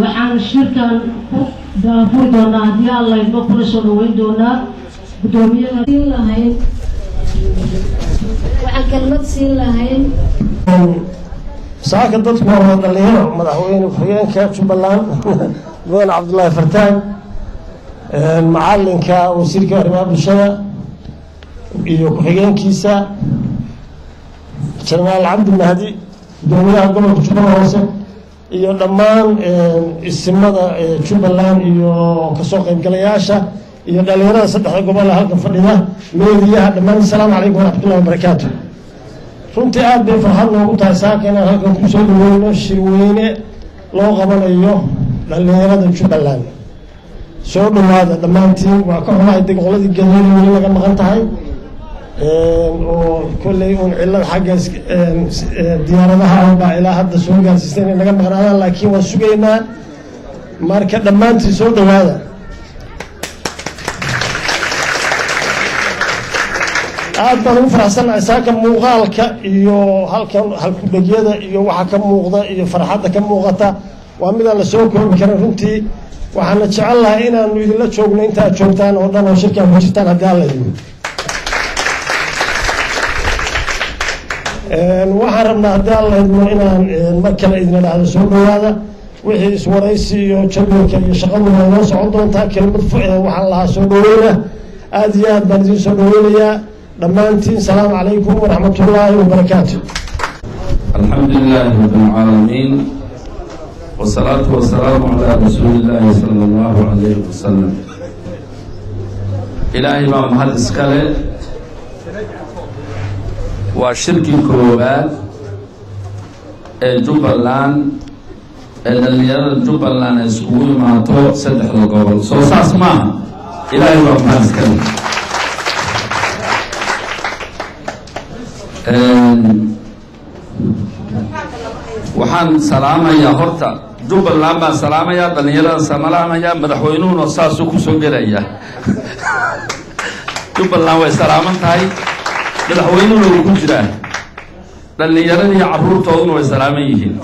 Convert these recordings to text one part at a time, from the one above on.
waxaan shirkan ku daafur doonaa haddii alla idmo kula soo dhaweyn doonaa guddoomiyaha siin lahayn waxaan kalmad siin lahayn saaka dadku waa dhalinyaro madaxweyne ku-xigeenka Jubbaland Mudane Cabdullaahi Fartaan macalinka wasiirka arrimaha bulshada iyo ku-xigeenkiisa Jenaraal Cabdi Mahdi guddoomiyaha gobolka Jubbada Hoose iyo dhammaan isimada Jubbaland iyo ka soo qaybgalayaasha iyo dhalinyarada saddexda gobol halka fadhida meediyaha dhammaan assalaamu calaykum wa rahmatullahi wa barakaatuh runtii aad bay farxad noogu tahay saaka inaan halkan ku soo dhaweyno shirweyne loo qabanayo dhalinyarada Jubbaland soo dhawaada dhammaantiin waa ka xumahay deeqoladii galmudug laga maqan tahay oo kullay un cilad xagga diyaaradaha baa ilaa hadda soo gaarsiisay in laga maqnaadaan laakiin waan sugaynaa marka dhammaantiin soo dhawaada aad baan ugu faraxsanahay saaka muuqaalka iyo halkan halkudhegyada iyo waxa ka muuqda iyo farxadda ka muuqata waa midaan la soo koobi karin runtii waxaana jecel lahay inaanu idinla joogno intaad joogtaan oo dhan oo shirkaan ku jirtaan haddii alla idmo waxaan rabnaa haddii alla idmo inaan mar kale idin idhaahdo soo dhawaada wixii iswaraysi iyo jadwalka iyo shaqadu waa noo socon doontaa kelmad waxaan lahaa soo dhaweyna aad iyo aad baan idin soo dhaweynayaa dhammaantiin salaamu calaykum waraxmatullaahi wabarakaatu alxamdulilaahi rabbilcaalamiin والصلاة والسلام على رسول الله صلى الله عليه وسلم إلهي ما محل إسكالي وشركي كروبات جبلان اللي يرى جبلان اسكوي مع تو سدح القبل صوصاص ما إلهي ما محل إسكالي waxaan salaamayaa horta Jubbaland baan salaamayaa dhalinyarada salaamayaa madaxweynuhuna saasuu ku soo gelaya Jubbaland way salaaman tahay madaxweynuhuna wuu ku jiraa dhalinyarada iyo carruurtooduna way salaaman yihiin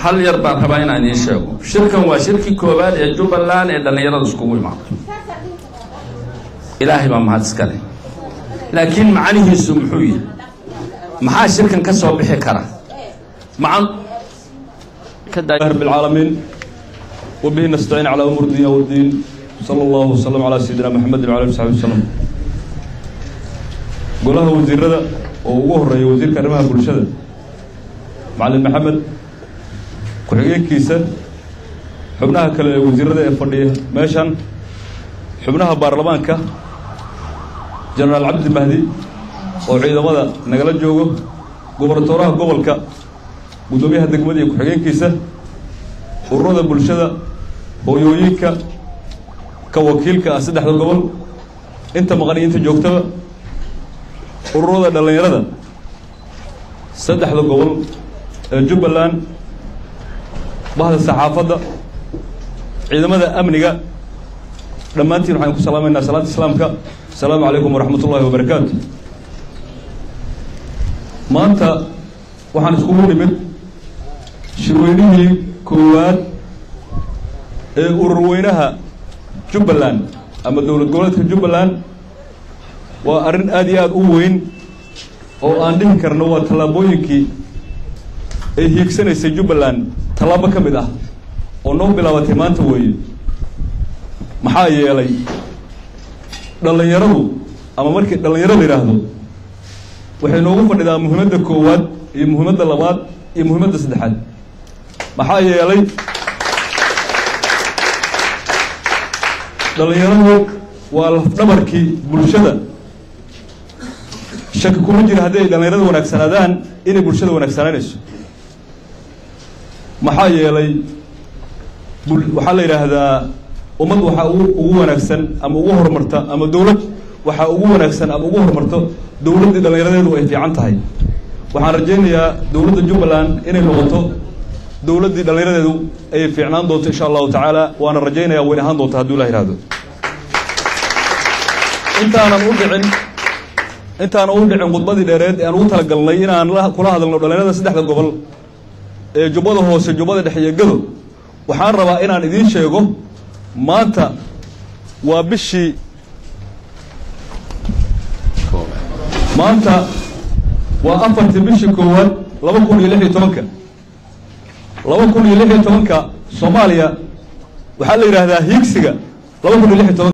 hal yar baan rabaa inaan idiin sheego shirkan waa shirkii koowaad ee Jubbaland ee dhalinyarada iskugu imaato ilaahay baa mahad iska leh laakiin macnihiisu muxuu yahay maxaa shirkan ka soo bixi kara معن رب العالمين وبه نستعين على أمور الدنيا والدين صلى الله وسلم على سيدنا محمد وعلى آله وصحبه وسلم قولها وزير هذا ووهر وزير كرمها برشدة معلم محمد كحيين كيسة حبناها كوزير هذا يفرديه ماشان حبناها بارلمانك جنرال عبد المهدي وعيد ماذا نقل جوجو gobortooraha gobolka gudoomiyaha degmada iyo ku-xigeenkiisa ururada bulshada hooyooyinka ka wakiilka ah saddexda gobol inta maqan inta joogtaba ururada dhalinyarada saddexda gobol ee Jubbaland bahda saxaafadda ciidamada amniga dhammaantiin waxaan ku salaamaynaa salaanta islaamka assalaamu calaykum waraxmatullaahi wabarakaatu maanta waxaan iskugu nimid shirweynihii koowaad ee ururweynaha Jubbaland ama dowlad goboleedka Jubbaland waa arrin aad iyo aad u weyn oo aan dhihi karno waa tallaabooyinkii ay hiigsanaysay Jubbaland tallaabo ka mid ah oo noo bilaabatay maanta weeye maxaa yeelay dhalinyaradu ama markii dhalinyaro la yidhaahdo waxay noogu fadhidaa muhiimadda koowaad iyo muhiimadda labaad iyo muhiimadda saddexaad maxaa yeelay dhalinyaradu waa lafdhabarkii bulshada shaki kuma jira haddii ay dhalinyarada wanaagsanaadaan inay bulshada wanaagsananayso maxaa yeelay waxaa la yidhaahdaa ummad waxaa ugu wanaagsan ama ugu horumarta ama dowlad waxaa ugu wanaagsan ama ugu horumarto dowladdii dhalinyaradeedu ay fiican tahay waxaan rajaynayaa dowladda Jubbaland inay noqoto dowladdii dhalinyaradeedu ay fiicnaan doonto insha Allah tacaala waana rajaynayaa way ahaan doonto haddii la yiraahdo intaanan u dhicin khudbadii dheereed ee aan ugu talagalnay inaan kula hadalno dhalinyarada saddexda gobol ee jubbada hoose jubbada dhexe iyo gado waxaan rabaa inaan idiin sheego maanta waa bishii maanta waa 4 bishii koowaad 2016 Soomaaliya waxaa la yiraahdaa higsiga 2016